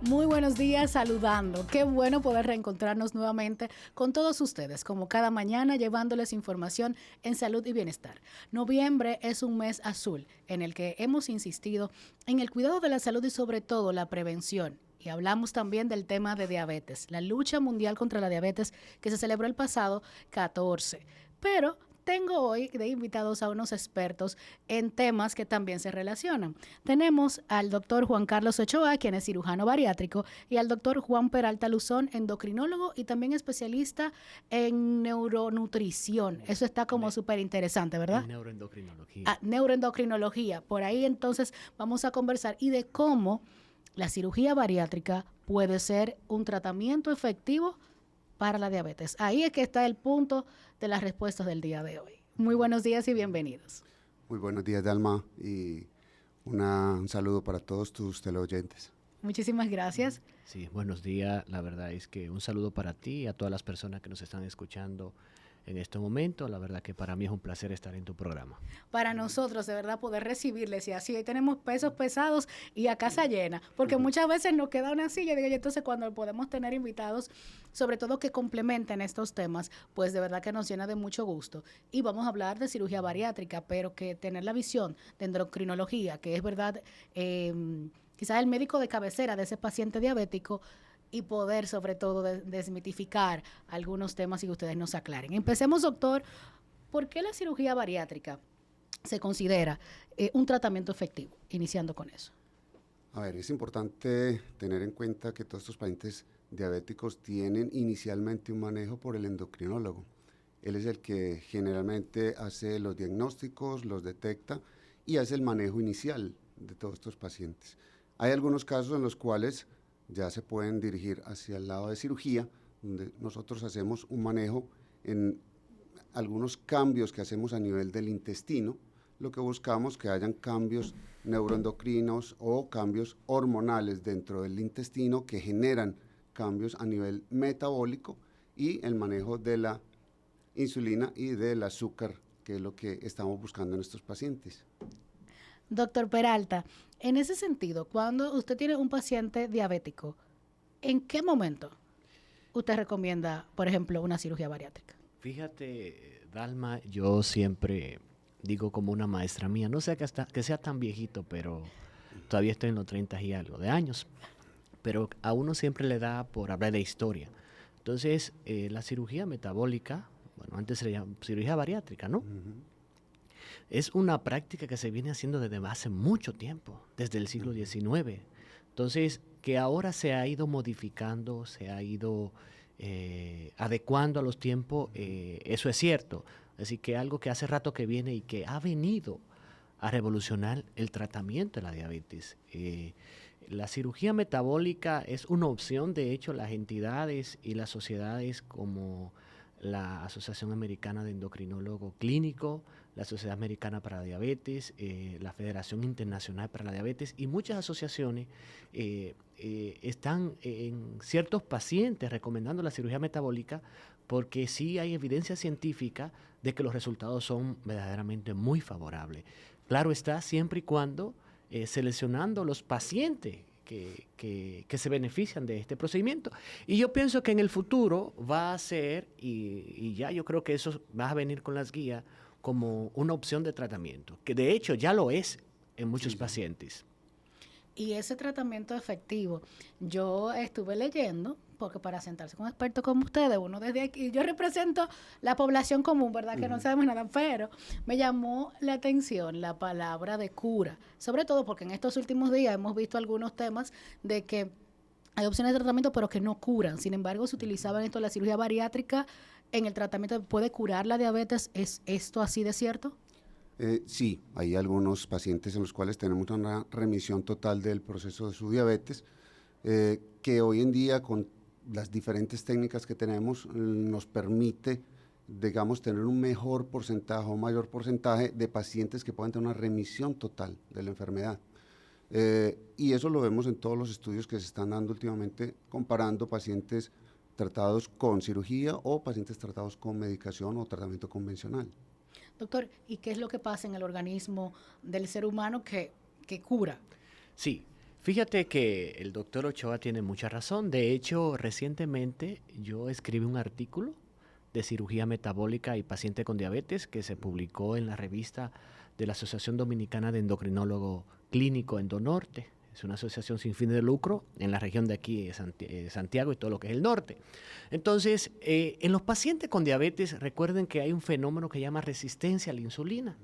Muy buenos días, saludando. Qué bueno poder reencontrarnos nuevamente con todos ustedes, como cada mañana, llevándoles información en salud y bienestar. Noviembre es un mes azul en el que hemos insistido en el cuidado de la salud y sobre todo la prevención. Y hablamos también del tema de diabetes, la lucha mundial contra la diabetes que se celebró el pasado 14. Pero tengo hoy de invitados a unos expertos en temas que también se relacionan. Tenemos al doctor Juan Carlos Ochoa, quien es cirujano bariátrico, y al doctor Juan Peralta Luzón, endocrinólogo y también especialista en neuronutrición. Eso está como súper interesante, ¿verdad? Neuroendocrinología. Neuroendocrinología. Por ahí entonces vamos a conversar y de cómo la cirugía bariátrica puede ser un tratamiento efectivo para la diabetes. Ahí es que está el punto de las respuestas del día de hoy. Muy buenos días y bienvenidos. Muy buenos días, Dalma, y un saludo para todos tus teleoyentes. Muchísimas gracias. Sí, buenos días. La verdad es que un saludo para ti y a todas las personas que nos están escuchando en este momento. La verdad que para mí es un placer estar en tu programa. Para nosotros, de verdad, poder recibirles y así hoy tenemos pesos pesados y a casa llena, porque muchas veces nos queda una silla, digo, y entonces cuando podemos tener invitados, sobre todo que complementen estos temas, pues de verdad que nos llena de mucho gusto. Y vamos a hablar de cirugía bariátrica, pero que tener la visión de endocrinología, que es verdad, quizás el médico de cabecera de ese paciente diabético, y poder sobre todo desmitificar algunos temas y que ustedes nos aclaren. Empecemos, doctor, ¿por qué la cirugía bariátrica se considera un tratamiento efectivo? Iniciando con eso. A ver, es importante tener en cuenta que todos estos pacientes diabéticos tienen inicialmente un manejo por el endocrinólogo. Él es el que generalmente hace los diagnósticos, los detecta y hace el manejo inicial de todos estos pacientes. Hay algunos casos en los cuales ya se pueden dirigir hacia el lado de cirugía, donde nosotros hacemos un manejo en algunos cambios que hacemos a nivel del intestino. Lo que buscamos que hayan cambios neuroendocrinos o cambios hormonales dentro del intestino que generan cambios a nivel metabólico y el manejo de la insulina y del azúcar, que es lo que estamos buscando en estos pacientes. Doctor Peralta, en ese sentido, cuando usted tiene un paciente diabético, ¿en qué momento usted recomienda, por ejemplo, una cirugía bariátrica? Fíjate, Dalma, yo siempre digo como una maestra mía, no sé que sea tan viejito, pero todavía estoy en los 30 y algo de años, pero a uno siempre le da por hablar de historia. Entonces, la cirugía metabólica, bueno, antes se le llamaba cirugía bariátrica, ¿no? Es una práctica que se viene haciendo desde hace mucho tiempo, desde el siglo XIX. Entonces, que ahora se ha ido modificando, se ha ido adecuando a los tiempos, eso es cierto. Así que algo que hace rato que viene y que ha venido a revolucionar el tratamiento de la diabetes. La cirugía metabólica es una opción, de hecho, las entidades y las sociedades como la Asociación Americana de Endocrinólogos Clínicos, la Sociedad Americana para la Diabetes, la Federación Internacional para la Diabetes y muchas asociaciones están en ciertos pacientes recomendando la cirugía metabólica porque sí hay evidencia científica de que los resultados son verdaderamente muy favorables. Claro está, siempre y cuando seleccionando los pacientes que se benefician de este procedimiento. Y yo pienso que en el futuro va a ser, y ya yo creo que eso va a venir con las guías, como una opción de tratamiento, que de hecho ya lo es en muchos pacientes. Y ese tratamiento efectivo, yo estuve leyendo, porque para sentarse con expertos como ustedes, uno desde aquí, yo represento la población común, ¿verdad? Que no sabemos nada, pero me llamó la atención la palabra de cura, sobre todo porque en estos últimos días hemos visto algunos temas de que hay opciones de tratamiento, pero que no curan. Sin embargo, se utilizaban esto, la cirugía bariátrica, en el tratamiento, ¿puede curar la diabetes? ¿Es esto así de cierto? Sí, hay algunos pacientes en los cuales tenemos una remisión total del proceso de su diabetes, que hoy en día con las diferentes técnicas que tenemos nos permite, digamos, tener un mejor porcentaje o mayor porcentaje de pacientes que puedan tener una remisión total de la enfermedad. Y eso lo vemos en todos los estudios que se están dando últimamente, comparando pacientes tratados con cirugía o pacientes tratados con medicación o tratamiento convencional. Doctor, ¿y qué es lo que pasa en el organismo del ser humano que cura? Sí, Fíjate que el doctor Ochoa tiene mucha razón. De hecho, recientemente yo escribí un artículo de cirugía metabólica y paciente con diabetes que se publicó en la revista de la Asociación Dominicana de Endocrinólogo Clínico Endonorte. Es una asociación sin fin de lucro en la región de aquí, Santiago y todo lo que es el norte. Entonces, en los pacientes con diabetes, recuerden que hay un fenómeno que se llama resistencia a la insulina.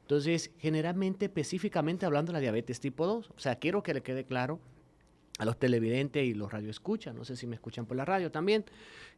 Entonces, generalmente, específicamente hablando de la diabetes tipo 2, o sea, quiero que le quede claro a los televidentes y los radioescuchas, no sé si me escuchan por la radio también,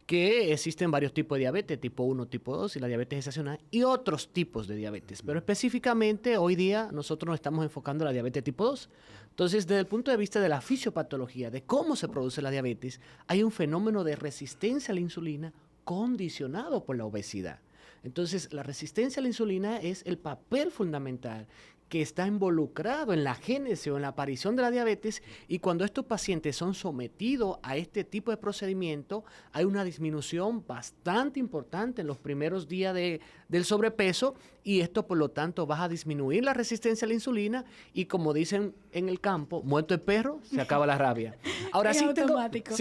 que existen varios tipos de diabetes, tipo 1, tipo 2 y la diabetes gestacional y otros tipos de diabetes. Pero específicamente hoy día nosotros nos estamos enfocando en la diabetes tipo 2. Entonces, desde el punto de vista de la fisiopatología, de cómo se produce la diabetes, hay un fenómeno de resistencia a la insulina condicionado por la obesidad. Entonces, la resistencia a la insulina es el papel fundamental que está involucrado en la génesis o en la aparición de la diabetes, y cuando estos pacientes son sometidos a este tipo de procedimiento, hay una disminución bastante importante en los primeros días del sobrepeso, y esto por lo tanto va a disminuir la resistencia a la insulina y, como dicen en el campo, muerto el perro, se acaba la rabia. Ahora Es sí automático.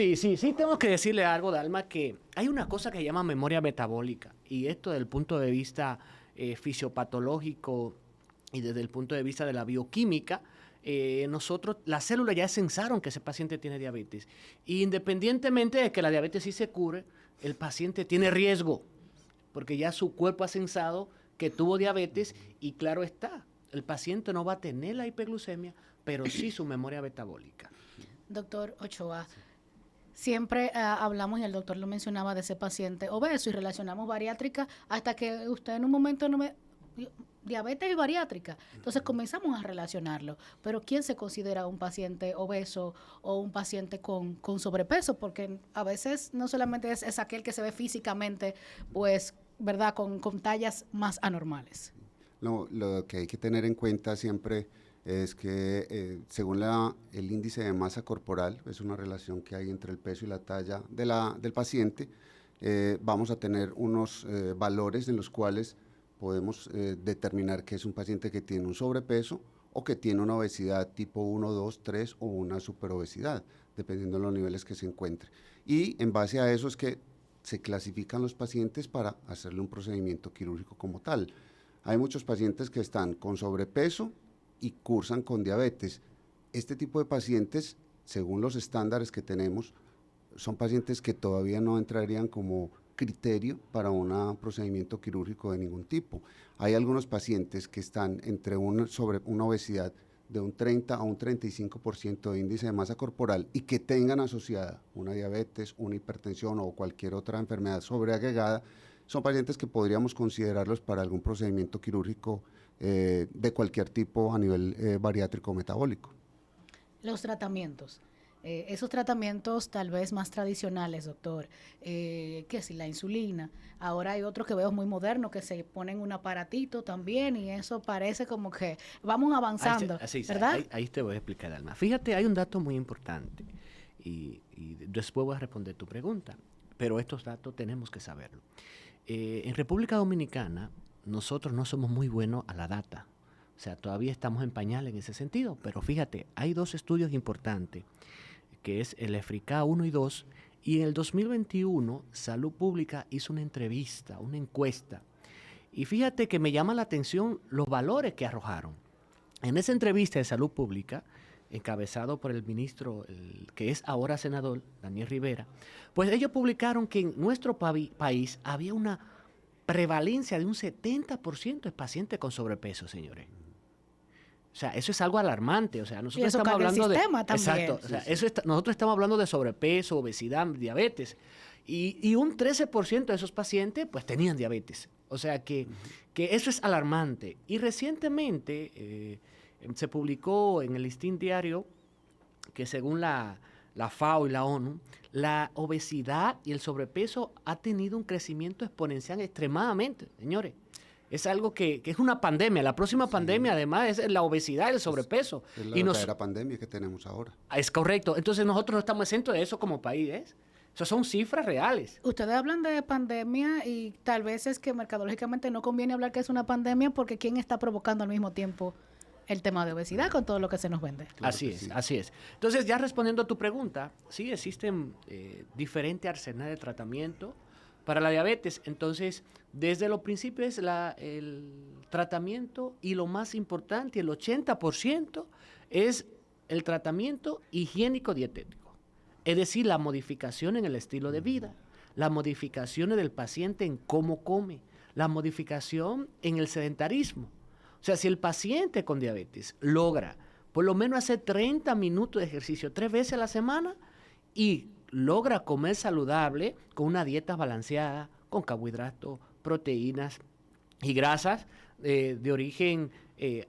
tengo que decirle algo, Dalma, que hay una cosa que se llama memoria metabólica, y esto desde el punto de vista fisiopatológico y desde el punto de vista de la bioquímica, nosotros, las células ya sensaron que ese paciente tiene diabetes. Y independientemente de que la diabetes sí se cure, el paciente tiene riesgo, porque ya su cuerpo ha sensado que tuvo diabetes y claro está, el paciente no va a tener la hiperglucemia, pero sí su memoria metabólica. Doctor Ochoa, siempre hablamos, y el doctor lo mencionaba, de ese paciente obeso y relacionamos bariátrica hasta que usted en un momento no me... diabetes y bariátrica. Entonces comenzamos a relacionarlo. Pero ¿quién se considera un paciente obeso o un paciente con sobrepeso? Porque a veces no solamente es aquel que se ve físicamente, pues, ¿verdad?, con tallas más anormales. Lo que hay que tener en cuenta siempre es que según el índice de masa corporal, es una relación que hay entre el peso y la talla del paciente, vamos a tener unos valores en los cuales podemos determinar que es un paciente que tiene un sobrepeso o que tiene una obesidad tipo 1, 2, 3 o una superobesidad, dependiendo de los niveles que se encuentre. Y en base a eso es que se clasifican los pacientes para hacerle un procedimiento quirúrgico como tal. Hay muchos pacientes que están con sobrepeso y cursan con diabetes. Este tipo de pacientes, según los estándares que tenemos, son pacientes que todavía no entrarían como criterio para un procedimiento quirúrgico de ningún tipo. Hay algunos pacientes que están sobre una obesidad de un 30 a un 35% de índice de masa corporal y que tengan asociada una diabetes, una hipertensión o cualquier otra enfermedad sobreagregada, son pacientes que podríamos considerarlos para algún procedimiento quirúrgico de cualquier tipo a nivel bariátrico o metabólico. Los tratamientos. Esos tratamientos tal vez más tradicionales, doctor, que si la insulina, ahora hay otros que veo muy modernos que se ponen un aparatito también y eso parece como que vamos avanzando, ¿verdad? Ahí te voy a explicar, Alma. Fíjate, hay un dato muy importante y después voy a responder tu pregunta, pero estos datos tenemos que saberlo. En República Dominicana nosotros no somos muy buenos a la data, o sea, todavía estamos en pañales en ese sentido, pero fíjate, hay dos estudios importantes, que es el EFRICA 1 y 2, y en el 2021 Salud Pública hizo una entrevista, una encuesta, y fíjate que me llama la atención los valores que arrojaron. En esa entrevista de Salud Pública, encabezado por el ministro, que es ahora senador, Daniel Rivera, pues ellos publicaron que en nuestro país había una prevalencia de un 70% de pacientes con sobrepeso, señores. O sea, eso es algo alarmante. O sea, nosotros estamos hablando de... Exacto. O sea, nosotros estamos hablando de sobrepeso, obesidad, diabetes. Y un 13% de esos pacientes, pues, tenían diabetes. O sea, que eso es alarmante. Y recientemente se publicó en el Listín Diario que según la FAO y la ONU, la obesidad y el sobrepeso ha tenido un crecimiento exponencial extremadamente, señores. Es algo que es una pandemia. La próxima pandemia, además, es la obesidad y el sobrepeso. Es la verdadera pandemia que tenemos ahora. Es correcto. Entonces, nosotros no estamos exentos de eso como país, ¿eh? Esas son cifras reales. Ustedes hablan de pandemia y tal vez es que mercadológicamente no conviene hablar que es una pandemia porque ¿quién está provocando al mismo tiempo el tema de obesidad con todo lo que se nos vende. Claro Así que es, sí. así es. Entonces, ya respondiendo a tu pregunta, sí existen diferentes arsenales de tratamiento para la diabetes. Entonces, desde los principios el tratamiento y lo más importante, el 80% es el tratamiento higiénico dietético. Es decir, la modificación en el estilo de vida, las modificaciones del paciente en cómo come, la modificación en el sedentarismo. O sea, si el paciente con diabetes logra por lo menos hacer 30 minutos de ejercicio 3 veces a la semana y logra comer saludable con una dieta balanceada, con carbohidratos, proteínas y grasas de origen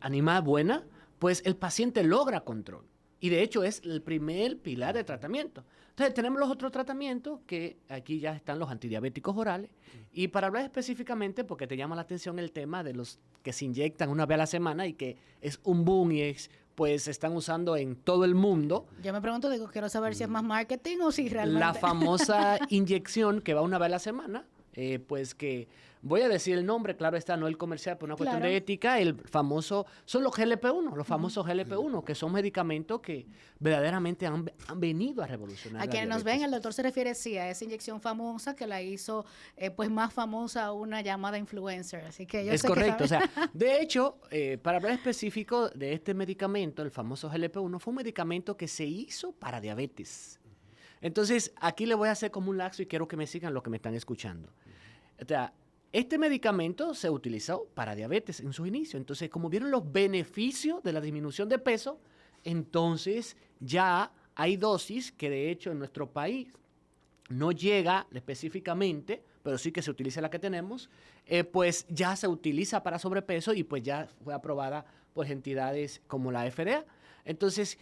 animal buena, pues el paciente logra control. Y de hecho es el primer pilar de tratamiento. Entonces tenemos los otros tratamientos que aquí ya están los antidiabéticos orales. Y para hablar específicamente, porque te llama la atención el tema de los que se inyectan una vez a la semana y que es un boom y pues se están usando en todo el mundo. Yo me pregunto, quiero saber si es más marketing o si realmente... La famosa inyección que va una vez a la semana, pues que voy a decir el nombre, claro está, no el comercial, por una cuestión Claro. de ética, el famoso, son los GLP-1, los famosos GLP-1, que son medicamentos que verdaderamente han venido a revolucionar A la quienes nos diabetes. ven, el doctor se refiere sí a esa inyección famosa que la hizo pues más famosa una llamada influencer. Así que yo Es sé que correcto, o sabe- sea, de hecho, para hablar específico de este medicamento, el famoso GLP-1, fue un medicamento que se hizo para diabetes. Entonces, aquí le voy a hacer como un laxo y quiero que me sigan los que me están escuchando. O sea, este medicamento se utilizó para diabetes en su inicio. Entonces, como vieron los beneficios de la disminución de peso, entonces ya hay dosis que de hecho en nuestro país no llega específicamente, pero sí que se utiliza la que tenemos, pues ya se utiliza para sobrepeso y pues ya fue aprobada por entidades como la FDA. Entonces,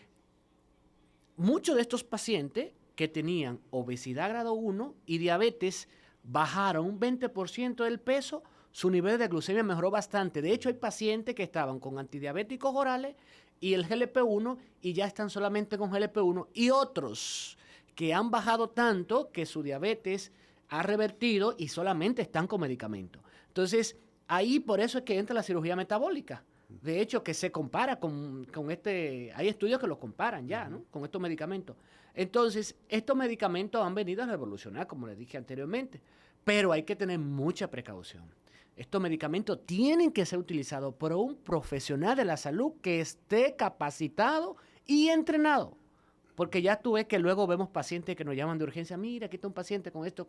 muchos de estos pacientes que tenían obesidad grado 1 y diabetes bajaron un 20% del peso, su nivel de glucemia mejoró bastante. De hecho, hay pacientes que estaban con antidiabéticos orales y el GLP-1 y ya están solamente con GLP-1 y otros que han bajado tanto que su diabetes ha revertido y solamente están con medicamento. Entonces, ahí por eso es que entra la cirugía metabólica. De hecho, que se compara con hay estudios que los comparan ya, ¿no? Con estos medicamentos. Entonces, estos medicamentos han venido a revolucionar, como les dije anteriormente, pero hay que tener mucha precaución. Estos medicamentos tienen que ser utilizados por un profesional de la salud que esté capacitado y entrenado. Porque ya tú ves que luego vemos pacientes que nos llaman de urgencia, mira, aquí está un paciente con esto,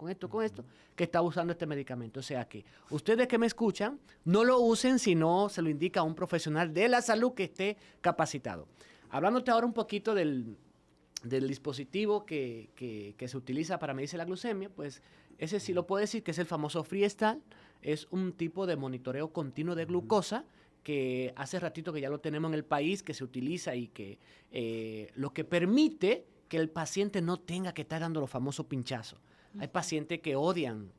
que está usando este medicamento. O sea que ustedes que me escuchan, no lo usen si no se lo indica a un profesional de la salud que esté capacitado. Hablándote ahora un poquito del dispositivo que se utiliza para medirse la glucemia, pues ese sí lo puedo decir que es el famoso Freestyle, es un tipo de monitoreo continuo de glucosa que hace ratito que ya lo tenemos en el país, que se utiliza y que lo que permite que el paciente no tenga que estar dando los famosos pinchazos. Hay pacientes que odian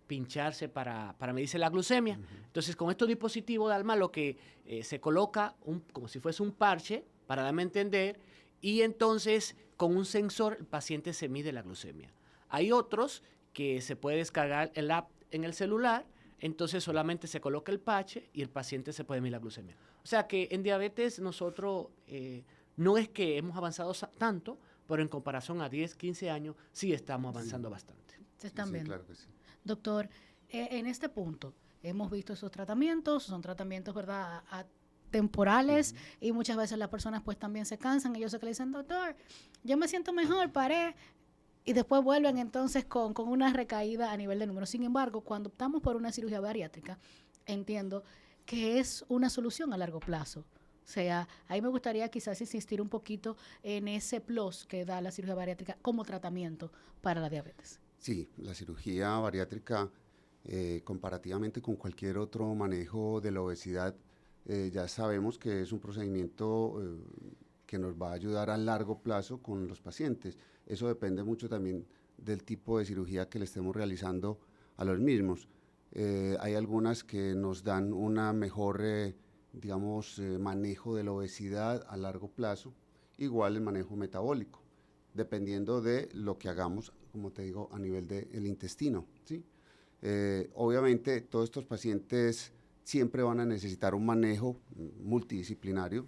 pincharse para medirse la glucemia. Entonces, con estos dispositivos de Alma, lo que se coloca como si fuese un parche, para darme a entender, y entonces con un sensor el paciente se mide la glucemia. Hay otros que se puede descargar el app en el celular, entonces solamente se coloca el parche y el paciente se puede medir la glucemia. O sea que en diabetes nosotros no es que hemos avanzado tanto, pero en comparación a 10, 15 años sí estamos avanzando bastante. Se están Sí, viendo. claro que sí. Doctor, en este punto hemos visto esos tratamientos, son tratamientos, ¿verdad?, temporales y muchas veces las personas pues también se cansan y yo sé que le dicen, doctor, yo me siento mejor, paré, y después vuelven entonces con una recaída a nivel de números. Sin embargo, cuando optamos por una cirugía bariátrica, entiendo que es una solución a largo plazo. O sea, ahí me gustaría quizás insistir un poquito en ese plus que da la cirugía bariátrica como tratamiento para la diabetes. Sí, la cirugía bariátrica, comparativamente con cualquier otro manejo de la obesidad, ya sabemos que es un procedimiento que nos va a ayudar a largo plazo con los pacientes. Eso depende mucho también del tipo de cirugía que le estemos realizando a los mismos. Hay algunas que nos dan una mejor, manejo de la obesidad a largo plazo, igual el manejo metabólico, dependiendo de lo que hagamos, como te digo, a nivel del intestino, ¿sí? Obviamente, todos estos pacientes siempre van a necesitar un manejo multidisciplinario,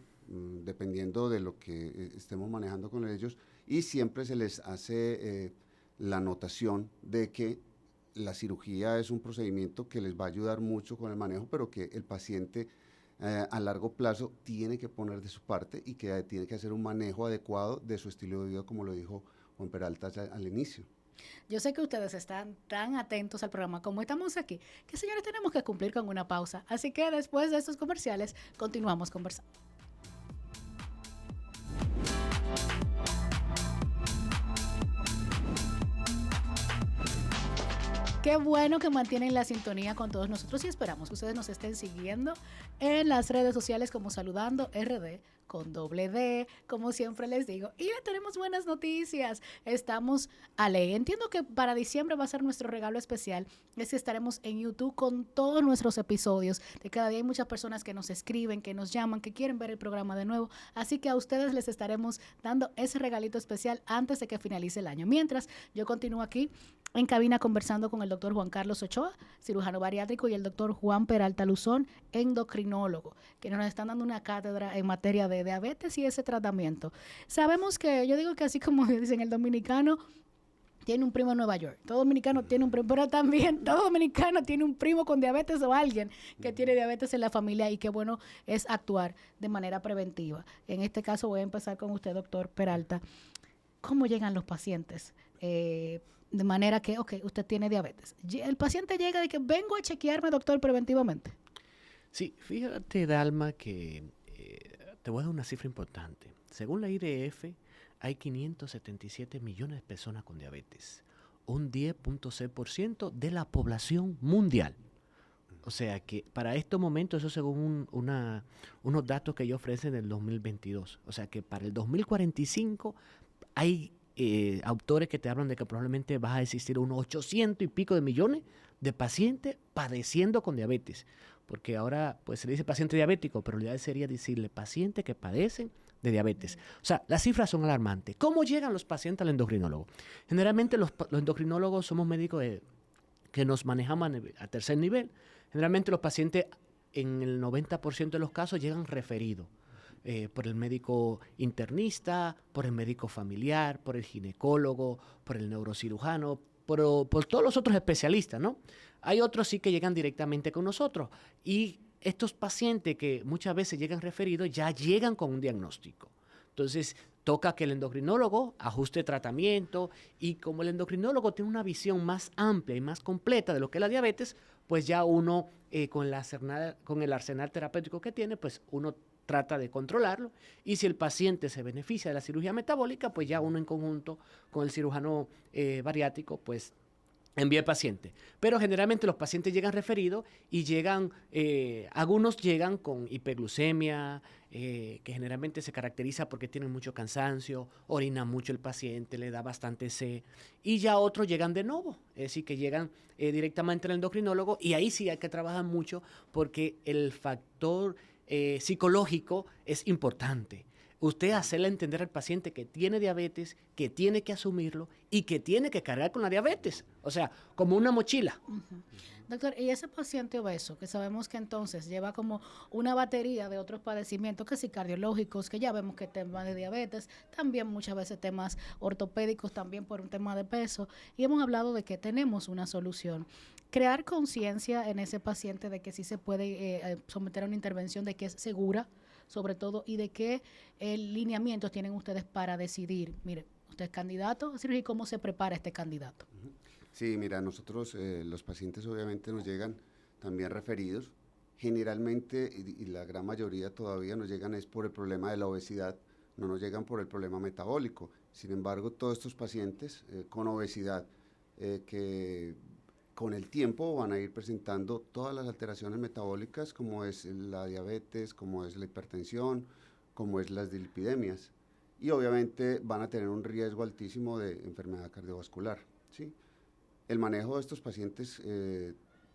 dependiendo de lo que estemos manejando con ellos, y siempre se les hace la anotación de que la cirugía es un procedimiento que les va a ayudar mucho con el manejo, pero que el paciente a largo plazo tiene que poner de su parte y que tiene que hacer un manejo adecuado de su estilo de vida, como lo dijo Juan Peralta al inicio. Yo sé que ustedes están tan atentos al programa como estamos aquí, que señores tenemos que cumplir con una pausa. Así que después de estos comerciales continuamos conversando. Qué bueno que mantienen la sintonía con todos nosotros y esperamos que ustedes nos estén siguiendo en las redes sociales como Saludando RD con doble D, como siempre les digo. Y le tenemos buenas noticias. Estamos a ley. Entiendo que para diciembre va a ser nuestro regalo especial. Es que estaremos en YouTube con todos nuestros episodios. De cada día hay muchas personas que nos escriben, que nos llaman, que quieren ver el programa de nuevo. Así que a ustedes les estaremos dando ese regalito especial antes de que finalice el año. Mientras yo continúo aquí en cabina conversando con el doctor Juan Carlos Ochoa, cirujano bariátrico, y el doctor Juan Peralta Luzón, endocrinólogo, que nos están dando una cátedra en materia de diabetes y ese tratamiento. Sabemos que, yo digo que así como dicen, el dominicano tiene un primo en Nueva York, todo dominicano tiene un primo, pero también todo dominicano tiene un primo con diabetes o alguien que tiene diabetes en la familia, y qué bueno es actuar de manera preventiva. En este caso voy a empezar con usted, doctor Peralta. ¿Cómo llegan los pacientes? De manera que, ok, usted tiene diabetes. El paciente llega de que vengo a chequearme, doctor, preventivamente. Sí, fíjate, Dalma, que te voy a dar una cifra importante. Según la IDF, hay 577 millones de personas con diabetes, un 10.6% de la población mundial. O sea que para estos momentos, eso según unos datos que ellos ofrecen en el 2022. O sea que para el 2045 hay autores que te hablan de que probablemente va a existir unos 800 y pico de millones de pacientes padeciendo con diabetes. Porque ahora pues se le dice paciente diabético, pero la idea sería decirle pacientes que padecen de diabetes. O sea, las cifras son alarmantes. ¿Cómo llegan los pacientes al endocrinólogo? Generalmente los endocrinólogos somos médicos que nos manejamos a tercer nivel. Generalmente los pacientes en el 90% de los casos llegan referidos. Por el médico internista, por el médico familiar, por el ginecólogo, por el neurocirujano, por todos los otros especialistas, ¿no? Hay otros sí que llegan directamente con nosotros, y estos pacientes que muchas veces llegan referidos ya llegan con un diagnóstico. Entonces toca que el endocrinólogo ajuste tratamiento, y como el endocrinólogo tiene una visión más amplia y más completa de lo que es la diabetes, pues ya uno con el arsenal terapéutico que tiene, pues uno trata de controlarlo, y si el paciente se beneficia de la cirugía metabólica, pues ya uno en conjunto con el cirujano bariátrico, pues envía el paciente. Pero generalmente los pacientes llegan referidos y algunos llegan con hiperglucemia, que generalmente se caracteriza porque tienen mucho cansancio, orina mucho el paciente, le da bastante sed, y ya otros llegan de nuevo, es decir, que llegan directamente al endocrinólogo, y ahí sí hay que trabajar mucho porque el factor psicológico es importante. Usted hacerle entender al paciente que tiene diabetes, que tiene que asumirlo y que tiene que cargar con la diabetes. O sea, como una mochila. Uh-huh. Doctor, y ese paciente obeso, que sabemos que entonces lleva como una batería de otros padecimientos, que sí cardiológicos, que ya vemos que temas de diabetes, también muchas veces temas ortopédicos, también por un tema de peso, y hemos hablado de que tenemos una solución. Crear conciencia en ese paciente de que sí se puede someter a una intervención, de que es segura, sobre todo, y de qué lineamientos tienen ustedes para decidir, mire, usted es candidato a cirugía, y cómo se prepara este candidato. Sí, mira, nosotros los pacientes obviamente nos llegan también referidos, generalmente, y la gran mayoría todavía nos llegan es por el problema de la obesidad, no nos llegan por el problema metabólico. Sin embargo, todos estos pacientes con obesidad que con el tiempo van a ir presentando todas las alteraciones metabólicas, como es la diabetes, como es la hipertensión, como es las dislipidemias, y obviamente van a tener un riesgo altísimo de enfermedad cardiovascular, ¿sí? El manejo de estos pacientes,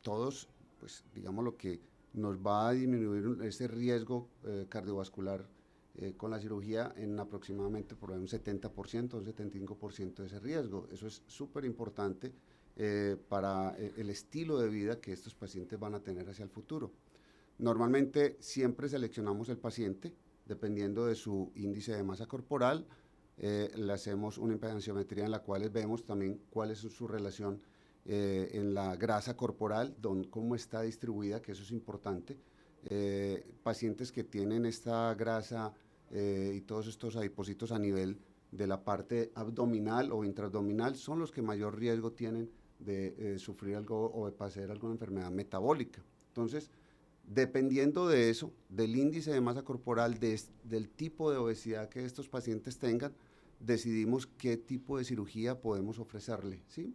todos, pues digamos lo que nos va a disminuir ese riesgo cardiovascular con la cirugía en aproximadamente por un 70%, un 75% de ese riesgo. Eso es súper importante para el estilo de vida que estos pacientes van a tener hacia el futuro. Normalmente siempre seleccionamos el paciente dependiendo de su índice de masa corporal. Le hacemos una impedanciometría en la cual vemos también cuál es su relación en la grasa corporal, cómo está distribuida, que eso es importante. Pacientes que tienen esta grasa y todos estos adipocitos a nivel de la parte abdominal o intraabdominal son los que mayor riesgo tienen de sufrir algo o de padecer alguna enfermedad metabólica. Entonces, dependiendo de eso, del índice de masa corporal, del tipo de obesidad que estos pacientes tengan, decidimos qué tipo de cirugía podemos ofrecerle, ¿sí?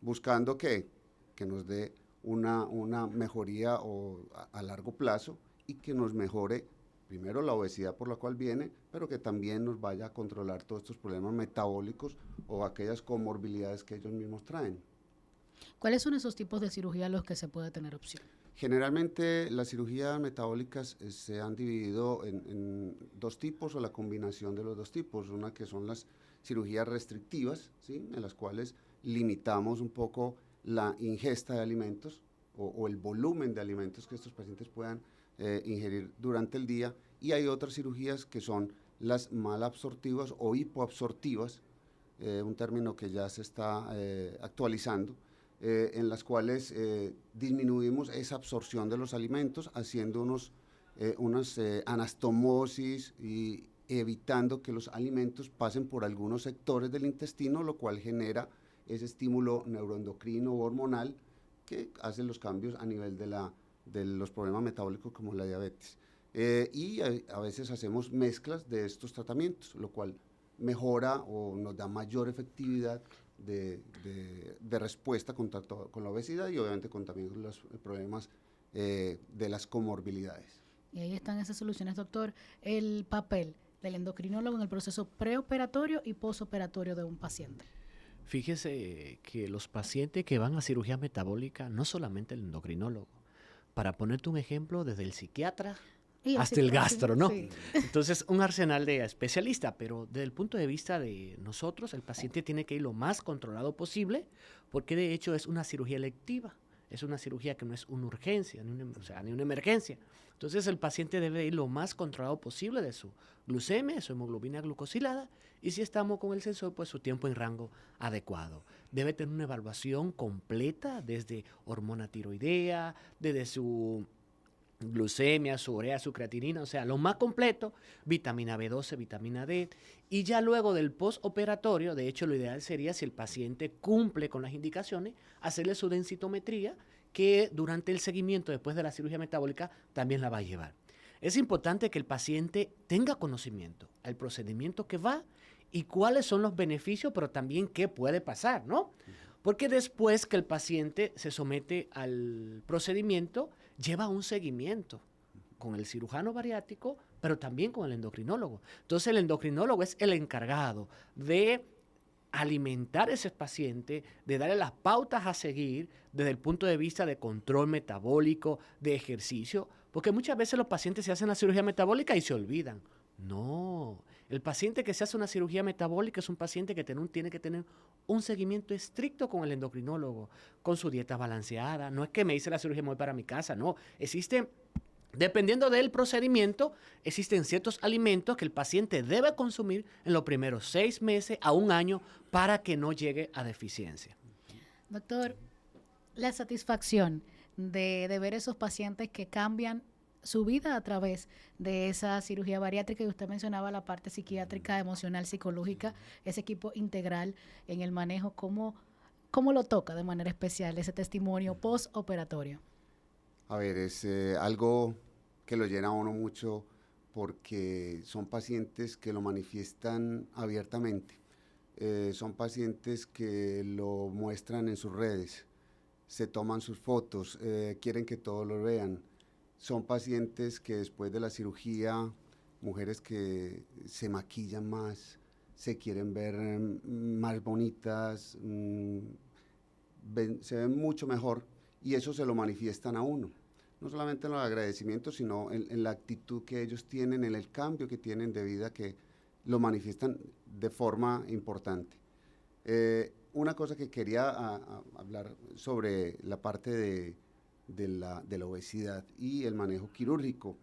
Buscando que nos dé una mejoría a largo plazo y que nos mejore primero la obesidad por la cual viene, pero que también nos vaya a controlar todos estos problemas metabólicos o aquellas comorbilidades que ellos mismos traen. ¿Cuáles son esos tipos de cirugía a los que se puede tener opción? Generalmente las cirugías metabólicas se han dividido en dos tipos o la combinación de los dos tipos. Una que son las cirugías restrictivas, ¿sí? En las cuales limitamos un poco la ingesta de alimentos o el volumen de alimentos que estos pacientes puedan ingerir durante el día. Y hay otras cirugías que son las malabsortivas o hipoabsortivas, un término que ya se está actualizando, en las cuales disminuimos esa absorción de los alimentos haciendo unas anastomosis y evitando que los alimentos pasen por algunos sectores del intestino, lo cual genera ese estímulo neuroendocrino o hormonal que hace los cambios a nivel de los problemas metabólicos como la diabetes. Y a veces hacemos mezclas de estos tratamientos, lo cual mejora o nos da mayor efectividad de respuesta con la obesidad y obviamente con también los problemas de las comorbilidades. Y ahí están esas soluciones, doctor. El papel del endocrinólogo en el proceso preoperatorio y posoperatorio de un paciente. Fíjese que los pacientes que van a cirugía metabólica, no solamente el endocrinólogo, para ponerte un ejemplo, desde el psiquiatra hasta el gastro, ¿no? Sí. Entonces, un arsenal de especialistas, pero desde el punto de vista de nosotros, el paciente tiene que ir lo más controlado posible, porque de hecho es una cirugía electiva, es una cirugía que no es una urgencia, ni una emergencia. Entonces, el paciente debe ir lo más controlado posible de su glucemia, su hemoglobina glucosilada, y si estamos con el sensor, pues su tiempo en rango adecuado. Debe tener una evaluación completa desde hormona tiroidea, desde su glucemia, su urea, su creatinina, o sea, lo más completo, vitamina B12, vitamina D, y ya luego del postoperatorio, de hecho lo ideal sería si el paciente cumple con las indicaciones, hacerle su densitometría, que durante el seguimiento después de la cirugía metabólica también la va a llevar. Es importante que el paciente tenga conocimiento al procedimiento que va y cuáles son los beneficios, pero también qué puede pasar, ¿no? Porque después que el paciente se somete al procedimiento, lleva un seguimiento con el cirujano bariátrico, pero también con el endocrinólogo. Entonces el endocrinólogo es el encargado de alimentar a ese paciente, de darle las pautas a seguir desde el punto de vista de control metabólico, de ejercicio, porque muchas veces los pacientes se hacen la cirugía metabólica y se olvidan. No, el paciente que se hace una cirugía metabólica es un paciente que tiene que tener un seguimiento estricto con el endocrinólogo, con su dieta balanceada. No es que me hice la cirugía y me voy para mi casa, no. Dependiendo del procedimiento, existen ciertos alimentos que el paciente debe consumir en los primeros 6 meses a 1 año para que no llegue a deficiencia. Doctor, la satisfacción de ver esos pacientes que cambian su vida a través de esa cirugía bariátrica, y usted mencionaba la parte psiquiátrica, emocional, psicológica, ese equipo integral en el manejo, ¿cómo lo toca de manera especial ese testimonio postoperatorio? A ver, es algo que lo llena a uno mucho porque son pacientes que lo manifiestan abiertamente, son pacientes que lo muestran en sus redes, se toman sus fotos, quieren que todos lo vean. Son pacientes que después de la cirugía, mujeres que se maquillan más, se quieren ver más bonitas, se ven mucho mejor y eso se lo manifiestan a uno. No solamente en los agradecimientos, sino en la actitud que ellos tienen, en el cambio que tienen de vida, que lo manifiestan de forma importante. Una cosa que quería hablar sobre la parte de la obesidad y el manejo quirúrgico.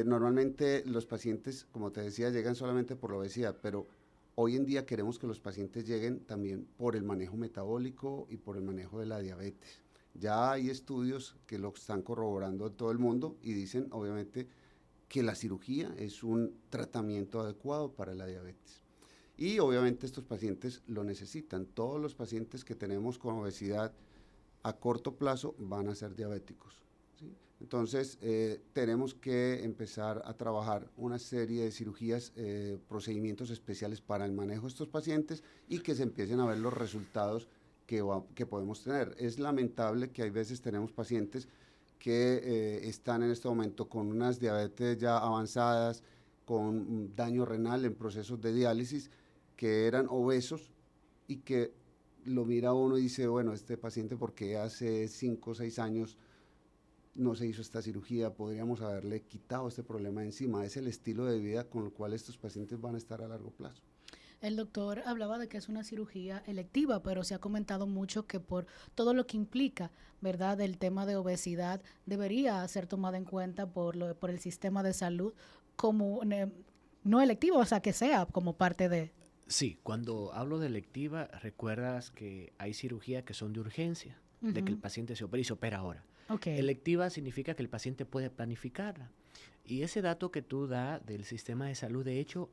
Normalmente los pacientes, como te decía, llegan solamente por la obesidad, pero hoy en día queremos que los pacientes lleguen también por el manejo metabólico y por el manejo de la diabetes. Ya hay estudios que lo están corroborando en todo el mundo y dicen, obviamente, que la cirugía es un tratamiento adecuado para la diabetes. Y obviamente estos pacientes lo necesitan. Todos los pacientes que tenemos con obesidad a corto plazo van a ser diabéticos, ¿sí? Entonces, tenemos que empezar a trabajar una serie de cirugías, procedimientos especiales para el manejo de estos pacientes y que se empiecen a ver los resultados que podemos tener. Es lamentable que hay veces tenemos pacientes que están en este momento con unas diabetes ya avanzadas, con daño renal en procesos de diálisis, que eran obesos y que lo mira uno y dice, bueno, este paciente, ¿por qué hace 5 o 6 años no se hizo esta cirugía? Podríamos haberle quitado este problema de encima. Es el estilo de vida con el cual estos pacientes van a estar a largo plazo. El doctor hablaba de que es una cirugía electiva, pero se ha comentado mucho que por todo lo que implica, ¿verdad?, el tema de obesidad, debería ser tomada en cuenta por el sistema de salud como no electiva, o sea, que sea como parte de... Sí, cuando hablo de electiva, recuerdas que hay cirugías que son de urgencia, de que el paciente se opera y se opera ahora. Okay. Electiva significa que el paciente puede planificarla. Y ese dato que tú das del sistema de salud, de hecho,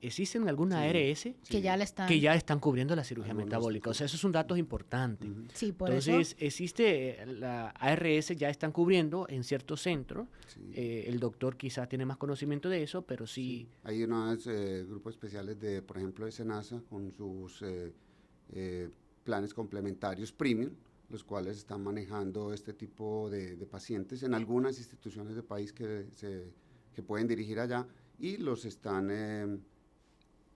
existen algunas ARS que ya están cubriendo la cirugía metabólica. O sea, esos son datos importantes. Sí, por Entonces, eso. existe, la ARS ya están cubriendo en ciertos centros. El doctor quizás tiene más conocimiento de eso, pero sí. Hay unos grupos especiales de, por ejemplo, de SENASA con sus planes complementarios premium, los cuales están manejando este tipo de pacientes en algunas instituciones del país que pueden dirigir allá y los están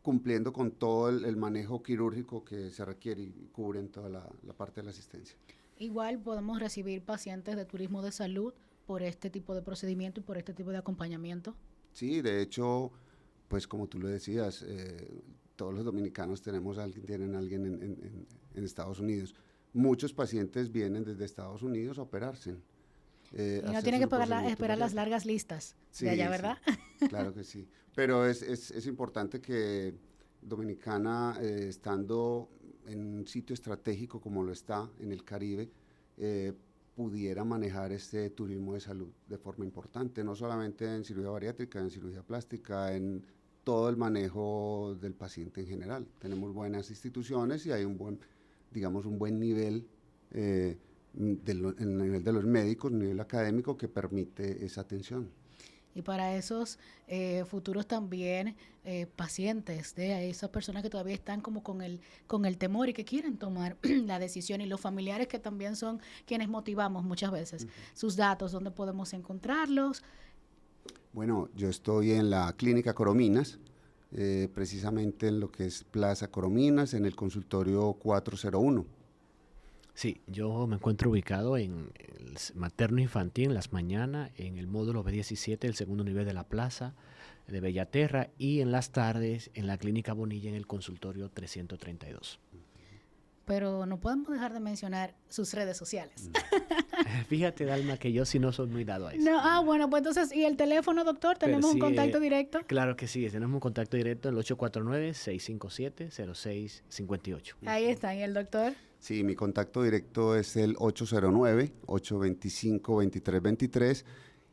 cumpliendo con todo el manejo quirúrgico que se requiere y cubren toda la parte de la asistencia. Igual podemos recibir pacientes de turismo de salud por este tipo de procedimiento y por este tipo de acompañamiento. Sí, de hecho, pues como tú lo decías, todos los dominicanos tienen alguien en Estados Unidos. Muchos pacientes vienen desde Estados Unidos a operarse. Y no tienen que esperar las largas listas de allá, ¿verdad? Sí, claro que sí. Pero es importante que Dominicana, estando en un sitio estratégico como lo está en el Caribe, pudiera manejar este turismo de salud de forma importante, no solamente en cirugía bariátrica, en cirugía plástica, en todo el manejo del paciente en general. Tenemos buenas instituciones y hay un buen nivel el nivel de los médicos, nivel académico que permite esa atención. Y para esos futuros también pacientes, de esas personas que todavía están como con el temor y que quieren tomar la decisión, y los familiares que también son quienes motivamos muchas veces, sus datos, ¿dónde podemos encontrarlos? Bueno, yo estoy en la Clínica Corominas, precisamente en lo que es Plaza Corominas, en el consultorio 401. Sí, yo me encuentro ubicado en el materno infantil en las mañanas, en el módulo B17, el segundo nivel de la plaza de Bellaterra, y en las tardes en la Clínica Bonilla en el consultorio 332. Pero no podemos dejar de mencionar sus redes sociales. Fíjate, Dalma, que yo sí no soy muy dado a eso. No, bueno, pues entonces, ¿y el teléfono, doctor? ¿Tenemos un contacto directo? Claro que sí, tenemos un contacto directo, el 849-657-0658. Ahí está, ¿y el doctor? Sí, mi contacto directo es el 809-825-2323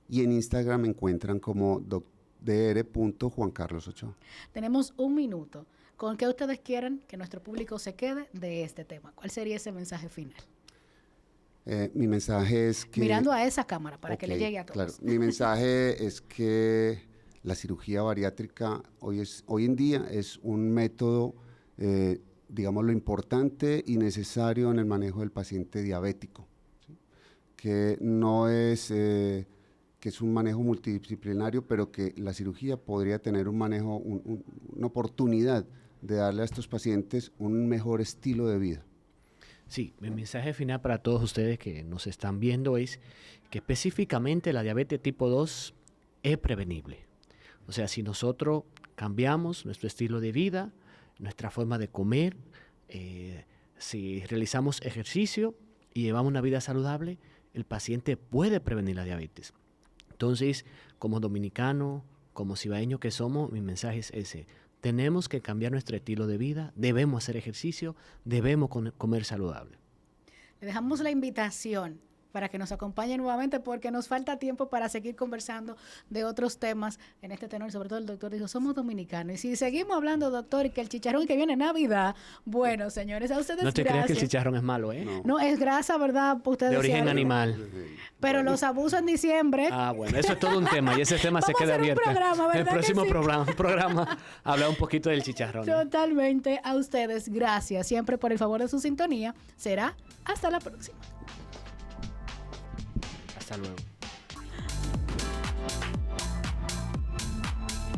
y en Instagram me encuentran como dr.juancarlosochoa. Tenemos un minuto. ¿Con qué ustedes quieren que nuestro público se quede de este tema? ¿Cuál sería ese mensaje final? Mi mensaje es que... Mirando a esa cámara para que le llegue a todos. Claro, mi mensaje es que la cirugía bariátrica hoy en día es un método, digámoslo, importante y necesario en el manejo del paciente diabético, ¿sí? Que no es... que es un manejo multidisciplinario, pero que la cirugía podría tener un manejo, una oportunidad de darle a estos pacientes un mejor estilo de vida. Sí, mi mensaje final para todos ustedes que nos están viendo es que específicamente la diabetes tipo 2 es prevenible. O sea, si nosotros cambiamos nuestro estilo de vida, nuestra forma de comer, si realizamos ejercicio y llevamos una vida saludable, el paciente puede prevenir la diabetes. Entonces, como dominicano, como cibaeño que somos, mi mensaje es ese. Tenemos que cambiar nuestro estilo de vida, debemos hacer ejercicio, debemos comer saludable. Le dejamos la invitación para que nos acompañe nuevamente porque nos falta tiempo para seguir conversando de otros temas en este tenor. Sobre todo el doctor dijo, somos dominicanos. Y si seguimos hablando, doctor, y que el chicharrón y que viene Navidad, bueno, señores, a ustedes no te gracias. creas que el chicharrón es malo, ¿eh? No, es grasa, ¿verdad? Ustedes de origen decían, animal. Pero los abusos en diciembre. Ah, bueno, eso es todo un tema y ese tema se queda abierto. El próximo programa habla un poquito del chicharrón. Totalmente. A ustedes, gracias siempre por el favor de su sintonía. Será hasta la próxima. Hasta luego.